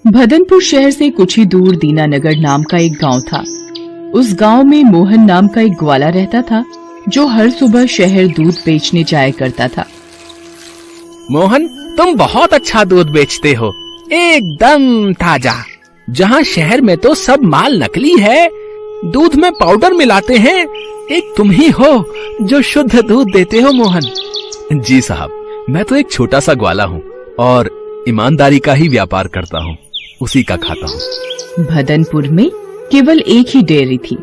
भदनपुर शहर से कुछ ही दूर दीनानगर नाम का एक गांव था। उस गांव में मोहन नाम का एक ग्वाला रहता था जो हर सुबह शहर दूध बेचने जाया करता था। मोहन, तुम बहुत अच्छा दूध बेचते हो, एकदम ताजा। जहाँ शहर में तो सब माल नकली है, दूध में पाउडर मिलाते हैं, एक तुम ही हो जो शुद्ध दूध देते हो। मोहन जी साहब, मैं तो एक छोटा सा ग्वाला हूँ और ईमानदारी का ही व्यापार करता हूँ, उसी का खाता हूँ। भदनपुर में केवल एक ही डेयरी थी,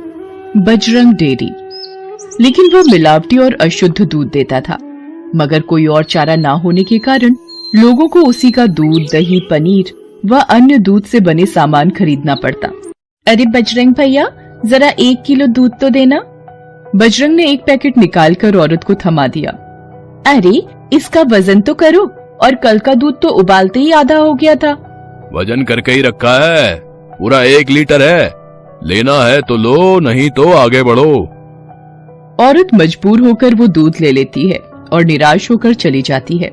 बजरंग डेयरी, लेकिन वो मिलावटी और अशुद्ध दूध देता था। मगर कोई और चारा ना होने के कारण लोगों को उसी का दूध, दही, पनीर व अन्य दूध से बने सामान खरीदना पड़ता। अरे बजरंग भैया, जरा 1 किलो दूध तो देना। बजरंग ने एक पैकेट निकालकर औरत को थमा दिया। अरे इसका वजन तो करो, और कल का दूध तो उबालते ही आधा हो गया था। वजन करके ही रखा है, पूरा 1 लीटर है, लेना है तो लो, नहीं तो आगे बढ़ो। औरत मजबूर होकर वो दूध ले लेती है और निराश होकर चली जाती है।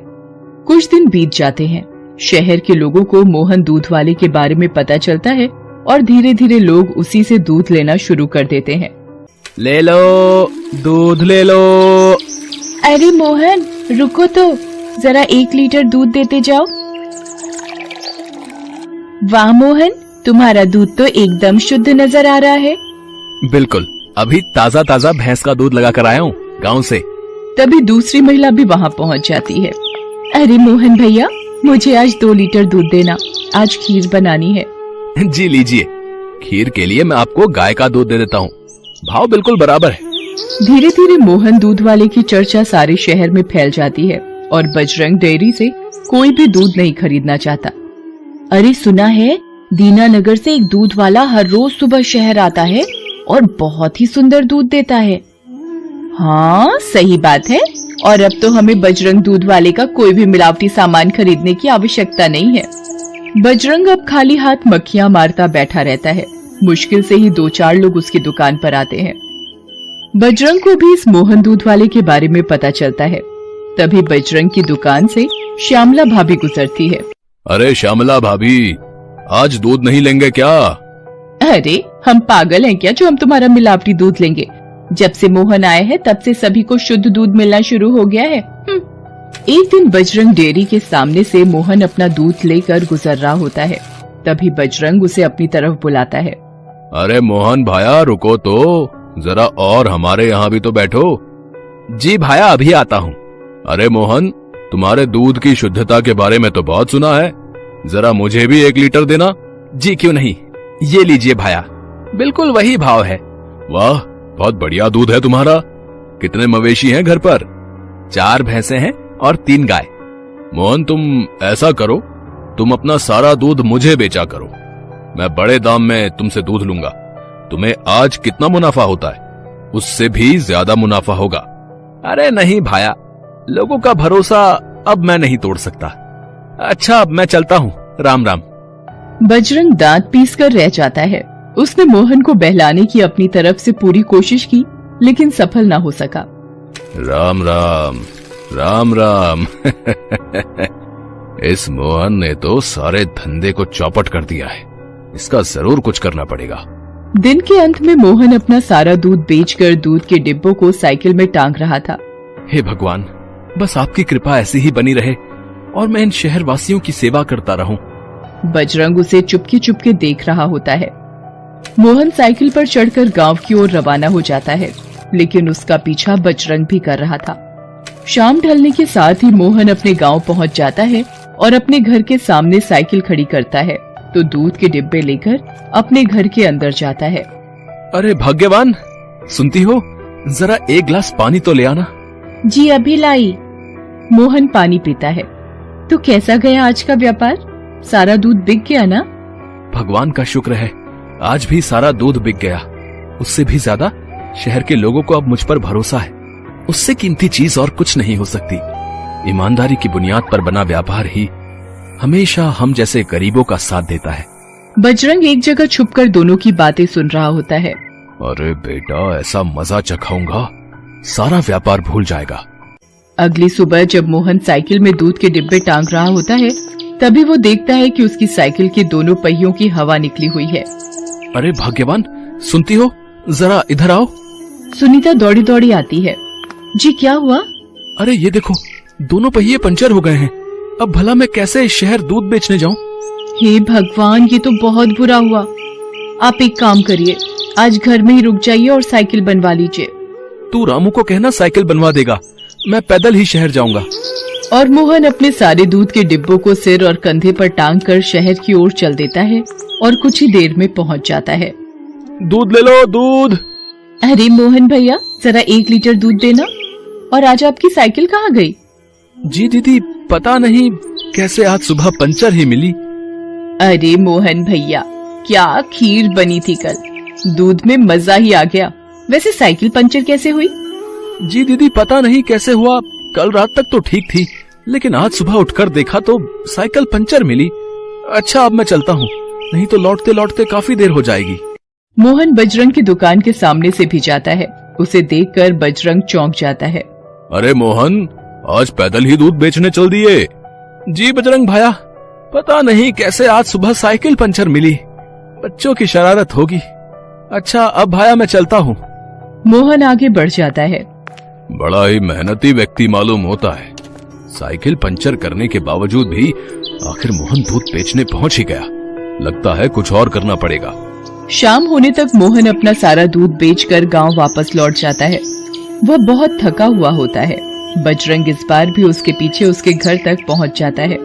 कुछ दिन बीत जाते हैं। शहर के लोगों को मोहन दूध वाले के बारे में पता चलता है और धीरे धीरे लोग उसी से दूध लेना शुरू कर देते हैं। ले लो दूध, ले लो। अरे मोहन रुको तो, जरा 1 लीटर दूध देते जाओ। वाह मोहन, तुम्हारा दूध तो एकदम शुद्ध नजर आ रहा है। बिल्कुल, अभी ताजा ताजा भैंस का दूध लगा कर आया हूँ गाँव से। तभी दूसरी महिला भी वहाँ पहुँच जाती है। अरे मोहन भैया, मुझे आज 2 लीटर दूध देना, आज खीर बनानी है। जी लीजिए, खीर के लिए मैं आपको गाय का दूध दे देता हूँ, भाव बिल्कुल बराबर है। धीरे धीरे मोहन दूध वाले की चर्चा सारे शहर में फैल जाती है और बजरंग डेयरी से कोई भी दूध नहीं खरीदना चाहता। अरे सुना है, दीनानगर से एक दूध वाला हर रोज सुबह शहर आता है और बहुत ही सुंदर दूध देता है। हाँ सही बात है, और अब तो हमें बजरंग दूध वाले का कोई भी मिलावटी सामान खरीदने की आवश्यकता नहीं है। बजरंग अब खाली हाथ मक्खियां मारता बैठा रहता है। मुश्किल से ही 2-4 लोग उसकी दुकान पर आते हैं। बजरंग को भी इस मोहन दूध वाले के बारे में पता चलता है। तभी बजरंग की दुकान से श्यामला भाभी गुजरती है। अरे श्यामला भाभी, आज दूध नहीं लेंगे क्या? अरे हम पागल हैं क्या जो हम तुम्हारा मिलावटी दूध लेंगे? जब से मोहन आए हैं तब से सभी को शुद्ध दूध मिलना शुरू हो गया है। एक दिन बजरंग डेयरी के सामने से मोहन अपना दूध लेकर गुजर रहा होता है। तभी बजरंग उसे अपनी तरफ बुलाता है। अरे मोहन भाया, रुको तो, जरा और हमारे यहाँ भी तो बैठो। जी भाया, अभी आता हूँ। अरे मोहन, तुम्हारे दूध की शुद्धता के बारे में तो बहुत सुना है, जरा मुझे भी 1 लीटर देना। जी क्यों नहीं, ये लीजिए भाया, बिल्कुल वही भाव है। वाह, बहुत बढ़िया दूध है तुम्हारा। कितने मवेशी हैं घर पर? 4 भैंसे हैं और 3 गाय। मोहन तुम ऐसा करो, तुम अपना सारा दूध मुझे बेचा करो, मैं बड़े दाम में तुमसे दूध लूंगा। तुम्हें आज कितना मुनाफा होता है, उससे भी ज्यादा मुनाफा होगा। अरे नहीं भाया, लोगों का भरोसा अब मैं नहीं तोड़ सकता। अच्छा, अब मैं चलता हूँ, राम राम। बजरंग दांत पीसकर रह जाता है। उसने मोहन को बहलाने की अपनी तरफ से पूरी कोशिश की, लेकिन सफल ना हो सका। राम राम, राम राम। इस मोहन ने तो सारे धंधे को चौपट कर दिया है, इसका जरूर कुछ करना पड़ेगा। दिन के अंत में मोहन अपना सारा दूध बेचकर दूध के डिब्बों को साइकिल में टांग रहा था। हे भगवान, बस आपकी कृपा ऐसी ही बनी रहे और मैं इन शहर वासियों की सेवा करता रहूं। बजरंग उसे चुपके चुपके देख रहा होता है। मोहन साइकिल पर चढ़कर गांव की ओर रवाना हो जाता है, लेकिन उसका पीछा बजरंग भी कर रहा था। शाम ढलने के साथ ही मोहन अपने गांव पहुंच जाता है और अपने घर के सामने साइकिल खड़ी करता है तो दूध के डिब्बे लेकर अपने घर के अंदर जाता है। अरे भाग्यवान, सुनती हो, जरा 1 गिलास पानी तो ले आना। जी अभी लाई। मोहन पानी पीता है। तो कैसा गया आज का व्यापार? सारा दूध बिक गया ना? भगवान का शुक्र है, आज भी सारा दूध बिक गया। उससे भी ज्यादा शहर के लोगों को अब मुझ पर भरोसा है। उससे कीमती चीज और कुछ नहीं हो सकती। ईमानदारी की बुनियाद पर बना व्यापार ही हमेशा हम जैसे गरीबों का साथ देता है। बजरंग एक जगह छुपकर दोनों की बातें सुन रहा होता है। अरे बेटा, ऐसा मजा चखाऊंगा, सारा व्यापार भूल जाएगा। अगली सुबह जब मोहन साइकिल में दूध के डिब्बे टांग रहा होता है तभी वो देखता है कि उसकी साइकिल के दोनों पहियों की हवा निकली हुई है। अरे भाग्यवान, सुनती हो, जरा इधर आओ। सुनीता दौड़ी दौड़ी आती है। जी क्या हुआ? अरे ये देखो, दोनों पहिए पंचर हो गए हैं। अब भला मैं कैसे शहर दूध बेचने जाऊं? हे भगवान, ये तो बहुत बुरा हुआ। आप एक काम करिए, आज घर में ही रुक जाइए और साइकिल बनवा लीजिए। तू रामू को कहना साइकिल बनवा देगा, मैं पैदल ही शहर जाऊंगा। और मोहन अपने सारे दूध के डिब्बों को सिर और कंधे पर टांग कर शहर की ओर चल देता है और कुछ ही देर में पहुंच जाता है। दूध ले लो, दूध। अरे मोहन भैया, जरा 1 लीटर दूध देना। और आज आपकी साइकिल कहाँ गई? जी दीदी, पता नहीं कैसे आज सुबह पंचर ही मिली। अरे मोहन भैया, क्या खीर बनी थी कल, दूध में मजा ही आ गया। वैसे साइकिल पंचर कैसे हुई? जी दीदी, पता नहीं कैसे हुआ, कल रात तक तो ठीक थी, लेकिन आज सुबह उठकर देखा तो साइकिल पंचर मिली। अच्छा, अब मैं चलता हूँ, नहीं तो लौटते लौटते काफी देर हो जाएगी। मोहन बजरंग की दुकान के सामने से भी जाता है। उसे देखकर बजरंग चौंक जाता है। अरे मोहन, आज पैदल ही दूध बेचने चल दिए? जी बजरंग भाया, पता नहीं कैसे आज सुबह साइकिल पंचर मिली, बच्चों की शरारत होगी। अच्छा, अब भाया मैं चलता हूँ। मोहन आगे बढ़ जाता है। बड़ा ही मेहनती व्यक्ति मालूम होता है। साइकिल पंचर करने के बावजूद भी आखिर मोहन दूध बेचने पहुंच ही गया। लगता है कुछ और करना पड़ेगा। शाम होने तक मोहन अपना सारा दूध बेचकर गांव वापस लौट जाता है। वह बहुत थका हुआ होता है। बजरंग इस बार भी उसके पीछे उसके घर तक पहुंच जाता है।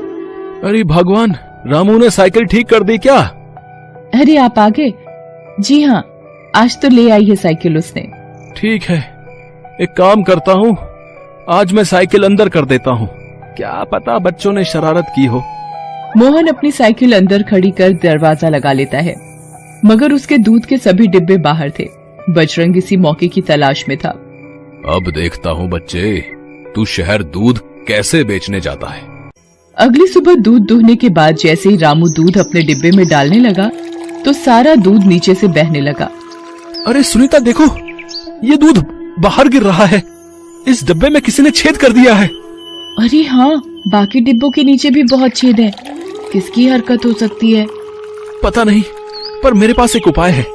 अरे भगवान, रामू ने साइकिल ठीक कर दी क्या? अरे आप आ गए? जी हाँ, आज तो ले आई है साइकिल उसने। ठीक है, एक काम करता हूँ, आज मैं साइकिल अंदर कर देता हूँ, क्या पता बच्चों ने शरारत की हो। मोहन अपनी साइकिल अंदर खड़ी कर दरवाजा लगा लेता है, मगर उसके दूध के सभी डिब्बे बाहर थे। बजरंग इसी मौके की तलाश में था। अब देखता हूँ बच्चे, तू शहर दूध कैसे बेचने जाता है। अगली सुबह दूध दुहने के बाद जैसे ही रामू दूध अपने डिब्बे में डालने लगा तो सारा दूध नीचे से बहने लगा। अरे सुनीता देखो, ये दूध बाहर गिर रहा है। इस डब्बे में किसी ने छेद कर दिया है। अरे हाँ, बाकी डिब्बों के नीचे भी बहुत छेद है। किसकी हरकत हो सकती है? पता नहीं, पर मेरे पास एक उपाय है।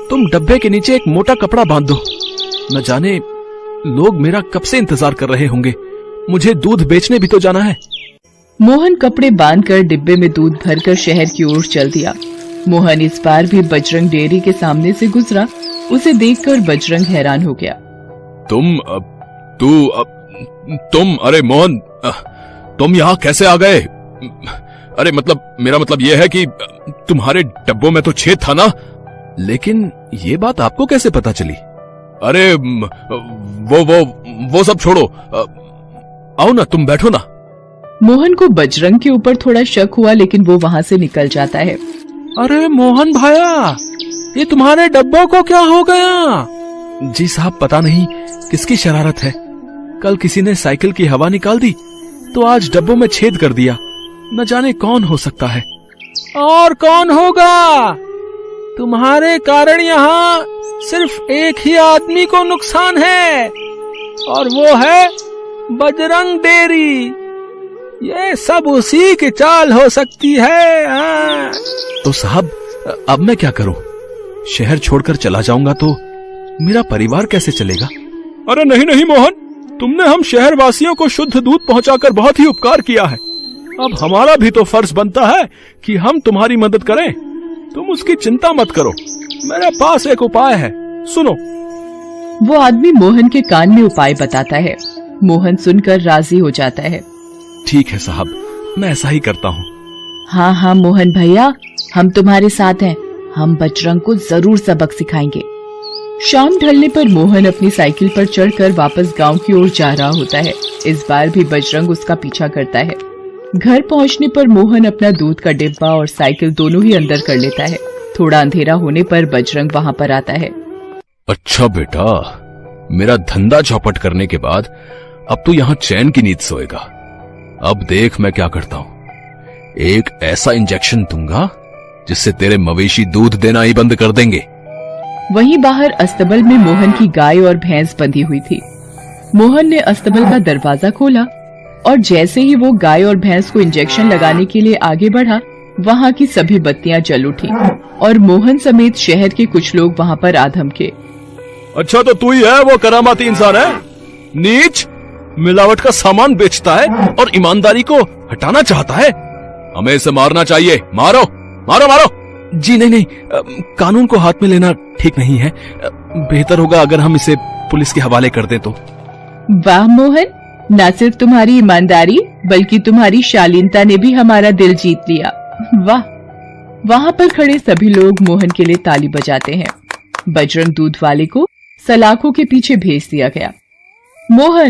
तुम डब्बे के नीचे एक मोटा कपड़ा बांध दो, न जाने लोग मेरा कब से इंतजार कर रहे होंगे। मुझे दूध बेचने भी तो जाना है। मोहन कपड़े बांधकर डिब्बे में दूध भरकर शहर की ओर चल दिया। मोहन इस बार भी बजरंग डेयरी के सामने से गुजरा। उसे देखकर बजरंग हैरान हो गया। तुम अरे मोहन, तुम यहाँ कैसे आ गए? अरे मतलब, मेरा मतलब यह है कि तुम्हारे डब्बों में तो छेद था ना? लेकिन ये बात आपको कैसे पता चली? अरे वो सब छोड़ो, आओ ना, तुम बैठो ना। मोहन को बजरंग के ऊपर थोड़ा शक हुआ, लेकिन वो वहाँ से निकल जाता है। अरे मोहन भाया, ये तुम्हारे डब्बों को क्या हो गया? जी साहब, पता नहीं किसकी शरारत है। कल किसी ने साइकिल की हवा निकाल दी तो आज डब्बों में छेद कर दिया। न जाने कौन हो सकता है। और कौन होगा? तुम्हारे कारण यहाँ सिर्फ एक ही आदमी को नुकसान है, और वो है बजरंग डेयरी। ये सब उसी की चाल हो सकती है। तो साहब, अब मैं क्या करूं? शहर छोड़कर चला जाऊंगा तो मेरा परिवार कैसे चलेगा? अरे नहीं नहीं मोहन, तुमने हम शहर वासियों को शुद्ध दूध पहुंचाकर बहुत ही उपकार किया है। अब हमारा भी तो फर्ज बनता है कि हम तुम्हारी मदद करें। तुम उसकी चिंता मत करो, मेरे पास एक उपाय है, सुनो। वो आदमी मोहन के कान में उपाय बताता है। मोहन सुनकर राजी हो जाता है। ठीक है साहब, मैं ऐसा ही करता हूँ। हाँ हाँ मोहन भैया, हम तुम्हारे साथ हैं। हम बजरंग को जरूर सबक सिखाएंगे। शाम ढलने पर मोहन अपनी साइकिल पर चढ़कर वापस गांव की ओर जा रहा होता है। इस बार भी बजरंग उसका पीछा करता है। घर पहुंचने पर मोहन अपना दूध का डिब्बा और साइकिल दोनों ही अंदर कर लेता है। थोड़ा अंधेरा होने पर बजरंग वहां पर आता है। अच्छा बेटा, मेरा धंधा चौपट करने के बाद अब तू यहाँ चैन की नींद सोएगा। अब देख मैं क्या करता हूँ। एक ऐसा इंजेक्शन दूंगा जिससे तेरे मवेशी दूध देना ही बंद कर देंगे। वहीं बाहर अस्तबल में मोहन की गाय और भैंस बंधी हुई थी। मोहन ने अस्तबल का दरवाजा खोला और जैसे ही वो गाय और भैंस को इंजेक्शन लगाने के लिए आगे बढ़ा, वहाँ की सभी बत्तियां जल उठी और मोहन समेत शहर के कुछ लोग वहाँ पर आ धमके। अच्छा, तो तू ही है वो करामाती इंसान है? नीच, मिलावट का सामान बेचता है और ईमानदारी को हटाना चाहता है। हमें इसे मारना चाहिए। मारो मारो मारो। जी नहीं, कानून को हाथ में लेना ठीक नहीं है। बेहतर होगा अगर हम इसे पुलिस के हवाले कर दें तो। वाह मोहन, न सिर्फ तुम्हारी ईमानदारी बल्कि तुम्हारी शालीनता ने भी हमारा दिल जीत लिया। वाह। वहाँ पर खड़े सभी लोग मोहन के लिए ताली बजाते हैं। बजरंग दूध वाले को सलाखों के पीछे भेज दिया गया। मोहन